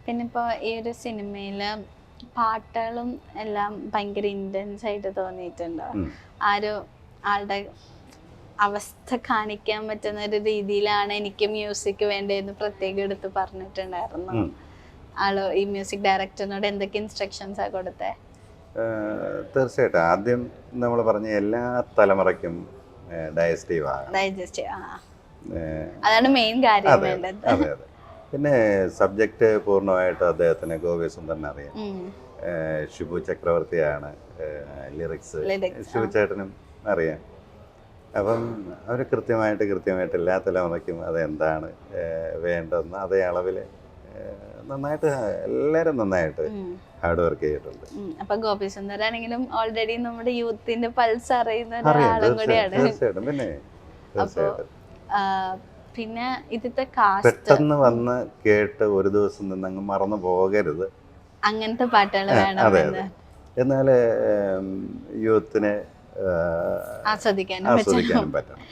പിന്നെ ഇപ്പോൾ ഈ ഒരു സിനിമയില് പാട്ടുകളും എല്ലാം ഭയങ്കര ഇന്റൻസ് ആയിട്ട് തോന്നിയിട്ടുണ്ട്. ആളുടെ അവസ്ഥ കാണിക്കാൻ പറ്റുന്ന ഒരു രീതിയിലാണ് എനിക്ക് മ്യൂസിക് വേണ്ടതെന്ന് പ്രത്യേകം എടുത്ത് പറഞ്ഞിട്ടുണ്ടായിരുന്നു. ആള് ഈ മ്യൂസിക് ഡയറക്ടറിനോട് എന്തൊക്കെ ഇൻസ്ട്രക്ഷൻസാ കൊടുത്തേ? തീർച്ചയായിട്ടും ആദ്യം നമ്മൾ പറഞ്ഞ എല്ലാ തലമുറയ്ക്കും ഡൈജസ്റ്റീവ് ആകണം. അതാണ് മെയിൻ കാര്യം വേണ്ടത്. അതെ അതെ. പിന്നെ സബ്ജക്റ്റ് പൂർണ്ണമായിട്ട് അദ്ദേഹത്തിന് ഗോപി സുന്ദറിനെ അറിയാം. ഷിബു ചക്രവർത്തിയാണ് ലിറിക്സ്, ഷിബു ചേട്ടനും അറിയാം. അപ്പം അവർ കൃത്യമായിട്ട് എല്ലാ തലമുറയ്ക്കും അതെന്താണ് വേണ്ടതെന്ന് അതേ അളവിൽ നന്നായിട്ട് എല്ലാവരും നന്നായിട്ട് ഹാർഡ് വർക്ക് ചെയ്തിട്ടുണ്ട്. അപ്പൊ ഗോപി സുന്ദർ ആണെങ്കിലും ഓൾറെഡി നമ്മുടെ യൂത്തിന്റെ പൾസ് അറിയുന്ന ഒരാളും കൂടിയാണ്. തീർച്ചയായിട്ടും. പിന്നെ തീർച്ചയായിട്ടും പിന്നെ ഇതിന്റെ കാസ്റ്റ് പെട്ടെന്ന് വന്ന് കേട്ട് ഒരു ദിവസം നിന്ന് അങ്ങ് മറന്നു പോകരുത്, അങ്ങനത്തെ പാട്ടുകൾ വേണം. അതെ അതെ. എന്നാല് യൂത്തിനെ ആസ്വദിക്കാനും പറ്റണം.